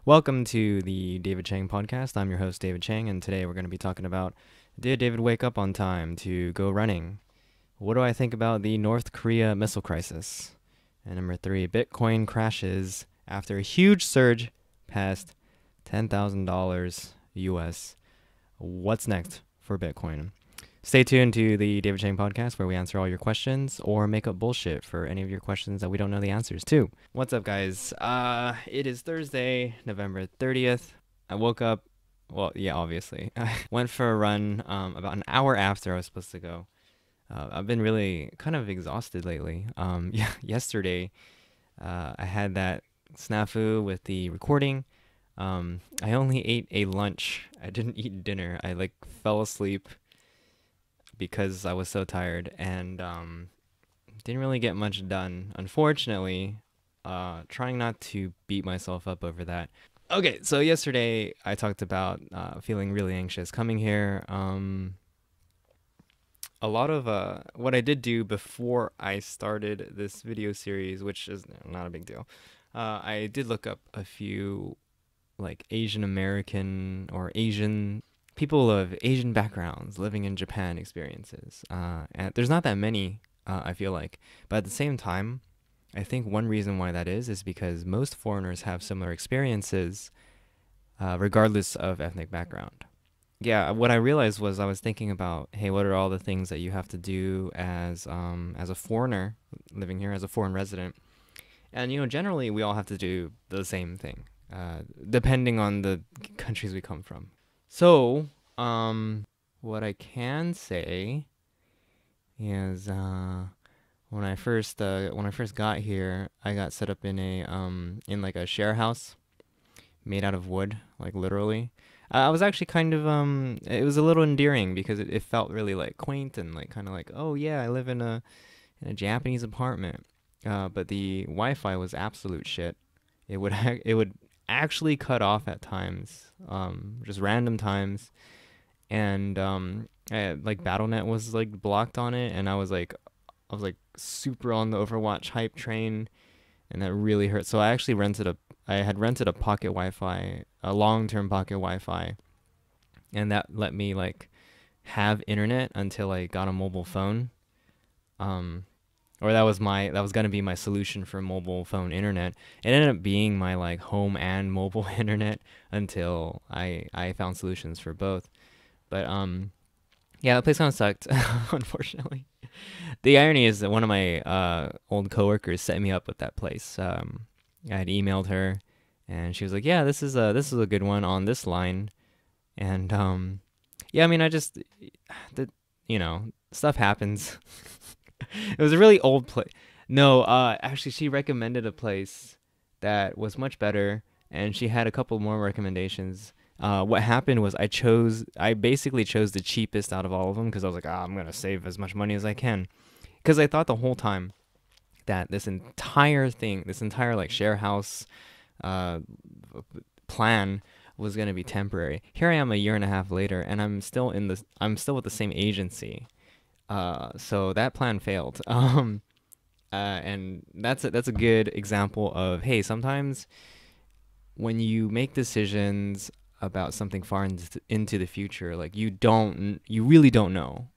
Welcome to the David Chang podcast. I'm your host, David Chang, and today we're going to be talking about, did David wake up on time to go running? What do I think about the North Korea missile crisis? And number 3, Bitcoin crashes after a huge surge past $10,000 US. What's next for Bitcoin? Stay tuned to the David Chang podcast where we answer all your questions or make up bullshit for any of your questions that we don't know the answers to. What's up, guys? It is Thursday, November 30th. I woke up, obviously. I went for a run about an hour after I was supposed to go. I've been really kind of exhausted lately. Yesterday, I had that snafu with the recording. I only ate a lunch. I didn't eat dinner. I fell asleep because I was so tired and didn't really get much done, unfortunately. Trying not to beat myself up over that. Okay, so yesterday I talked about feeling really anxious coming here. A lot of what I did do before I started this video series, which is not a big deal, I did look up a few Asian American or Asian people of Asian backgrounds living in Japan experiences. And there's not that many, I feel like. But at the same time, I think one reason why that is because most foreigners have similar experiences, regardless of ethnic background. Yeah, what I realized was I was thinking about, hey, what are all the things that you have to do as a foreigner living here, as a foreign resident? And, generally we all have to do the same thing, depending on the countries we come from. So, what I can say is, when I first got here, I got set up in a share house made out of wood, literally. I was actually kind of, it was a little endearing because it felt really quaint and oh yeah, I live in a Japanese apartment. But the Wi-Fi was absolute shit. It would actually cut off at times, just random times, and BattleNet was blocked on it, and I was super on the Overwatch hype train, and that really hurt. So I had rented a pocket Wi-Fi, a long-term pocket Wi-Fi, and that let me have internet until I got a mobile phone. Or that was gonna be my solution for mobile phone internet. It ended up being my home and mobile internet until I found solutions for both. But yeah, that place kind of sucked, unfortunately. The irony is that one of my old coworkers set me up with that place. I had emailed her, and she was like, "Yeah, this is a good one on this line," and yeah, I mean, stuff happens. It was a really old place. No, actually, she recommended a place that was much better, and she had a couple more recommendations. What happened was I basically chose the cheapest out of all of them because I was like, I'm going to save as much money as I can. Because I thought the whole time that this entire share house plan was going to be temporary. Here I am a year and a half later, and I'm still with the same agency. So that plan failed. And that's a good example of, hey, sometimes when you make decisions about something far into the future, you really don't know.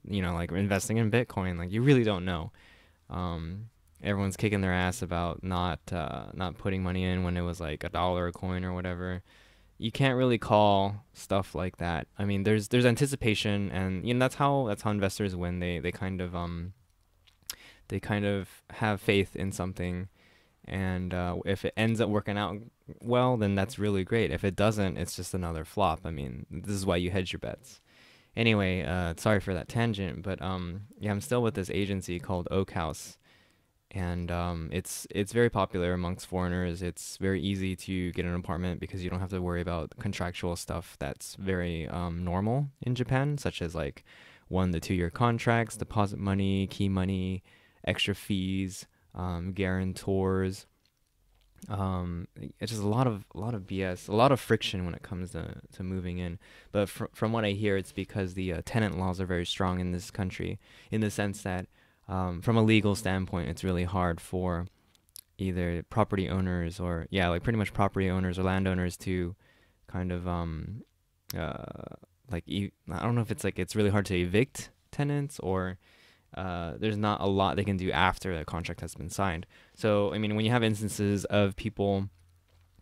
Investing in Bitcoin, you really don't know. Everyone's kicking their ass about not putting money in when it was $1 a coin or whatever. You can't really call stuff like that. I mean, there's anticipation, and that's how investors win. They kind of have faith in something, and if it ends up working out well, then that's really great. If it doesn't, it's just another flop. I mean, this is why you hedge your bets. Anyway, sorry for that tangent, but yeah, I'm still with this agency called Oak House. And it's very popular amongst foreigners. It's very easy to get an apartment because you don't have to worry about contractual stuff that's very normal in Japan, such as 1 to 2 year contracts, deposit money, key money, extra fees, guarantors. It's just a lot of BS, a lot of friction when it comes to moving in. But from what I hear, it's because the tenant laws are very strong in this country, in the sense that from a legal standpoint, it's really hard for either property owners or yeah, like pretty much property owners or landowners to kind of uh I don't know if it's like it's really hard to evict tenants or there's not a lot they can do after the contract has been signed. So I mean, when you have instances of people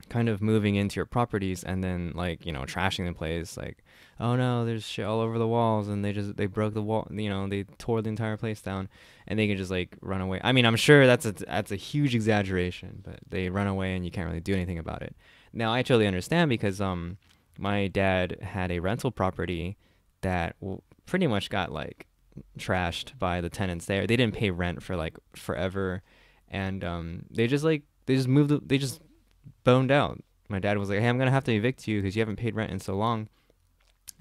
kind of moving into your properties and then like trashing the place, like oh no there's shit all over the walls and they broke the wall, they tore the entire place down, and they can just like run away. I mean, I'm sure that's a huge exaggeration, but they run away and you can't really do anything about it. Now I totally understand because my dad had a rental property that pretty much got like trashed by the tenants there. They didn't pay rent for like forever, and they just boned out. My dad was like, "Hey, I'm gonna have to evict you because you haven't paid rent in so long.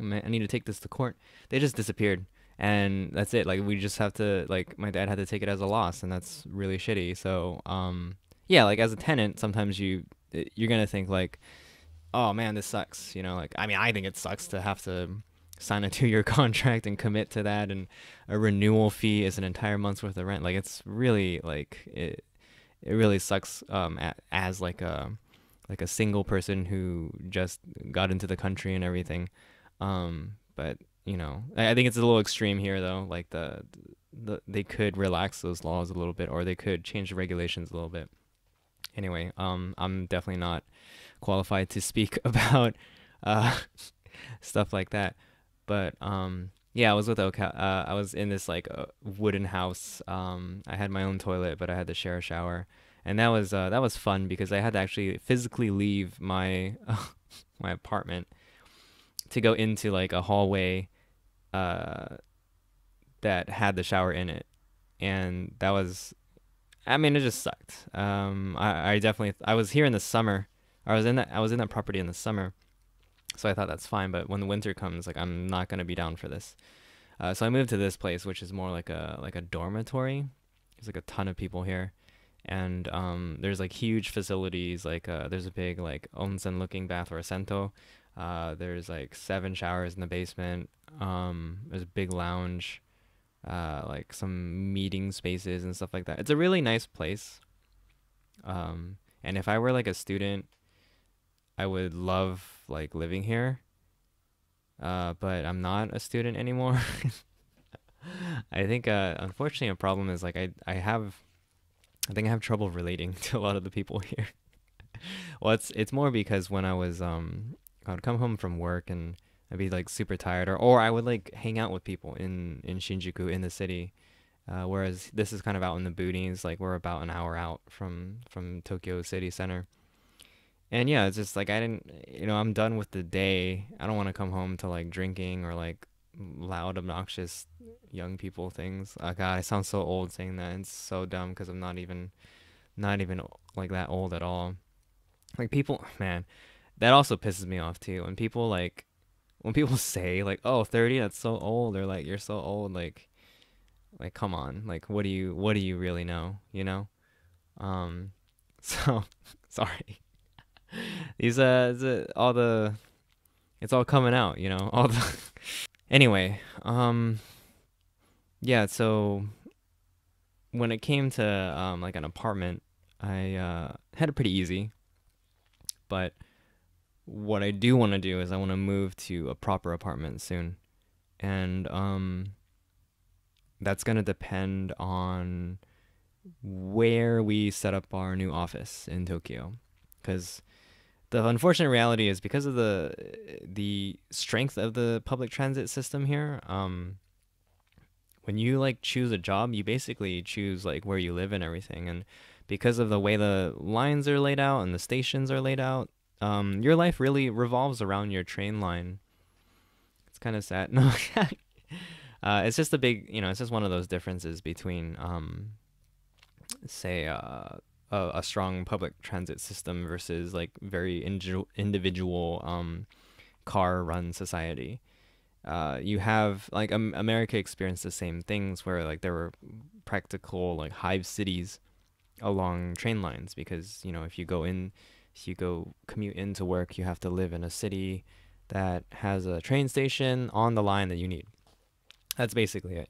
I need to take this to court." They just disappeared, and that's it. Like we just have to like my dad had to take it as a loss, and that's really shitty. So yeah, like as a tenant, sometimes you're gonna think like, "Oh man, this sucks." Like I mean, I think it sucks to have to sign a 2-year contract and commit to that, and a renewal fee is an entire month's worth of rent. Like it's really like it really sucks as like a single person who just got into the country and everything. But I think it's a little extreme here though. Like they could relax those laws a little bit, or they could change the regulations a little bit. Anyway, I'm definitely not qualified to speak about uh, stuff like that. But yeah, I was with I was in this like wooden house. I had my own toilet, but I had to share a shower, and that was fun because I had to actually physically leave my my apartment to go into like a hallway uh, that had the shower in it, and that was, I mean, it just sucked. I definitely I was here in the summer. I was in that property in the summer, so I thought that's fine. But when the winter comes, like I'm not gonna be down for this. So I moved to this place, which is more like a dormitory. There's like a ton of people here, and there's like huge facilities. Like there's a big like onsen looking bath or a sento. There's like 7 showers in the basement. There's a big lounge, like some meeting spaces and stuff like that. It's a really nice place. And if I were like a student, I would love like living here. But I'm not a student anymore. I think unfortunately a problem is like I think I have trouble relating to a lot of the people here. Well, it's more because when I would come home from work and I'd be like super tired, or I would like hang out with people in Shinjuku in the city. Whereas this is kind of out in the boonies, like we're about an hour out from Tokyo city center. And yeah, it's just like I didn't, I'm done with the day. I don't want to come home to like drinking or like loud, obnoxious young people things. Oh God, I sound so old saying that. It's so dumb because I'm not even like that old at all. Like people, man, that also pisses me off too. When people say like, "Oh, 30, that's so old," or like, "You're so old," like come on, like what do you really know, you know? So sorry. These all the it's all coming out, all the anyway, yeah, so when it came to like an apartment, I had it pretty easy, but what I do want to do is I want to move to a proper apartment soon. And that's going to depend on where we set up our new office in Tokyo, cuz the unfortunate reality is because of the strength of the public transit system here, when you like choose a job, you basically choose like where you live and everything. And because of the way the lines are laid out and the stations are laid out, your life really revolves around your train line. It's kind of sad. No, it's just a big, it's just one of those differences between, say, a strong public transit system versus like very individual car-run society. You have like America experienced the same things where like there were practical like hive cities along train lines because if you go commute into work, you have to live in a city that has a train station on the line that you need. That's basically it.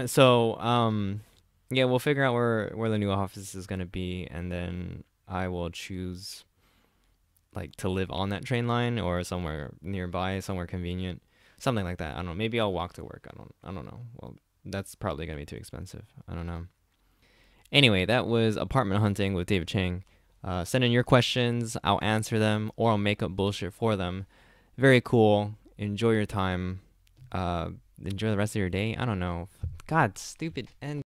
So yeah, we'll figure out where the new office is gonna be, and then I will choose like to live on that train line or somewhere nearby, somewhere convenient, something like that. I don't know. Maybe I'll walk to work. I don't know. Well, that's probably gonna be too expensive. I don't know. Anyway, that was apartment hunting with David Chang. Send in your questions. I'll answer them, or I'll make up bullshit for them. Very cool. Enjoy your time. Enjoy the rest of your day. I don't know. God, stupid end.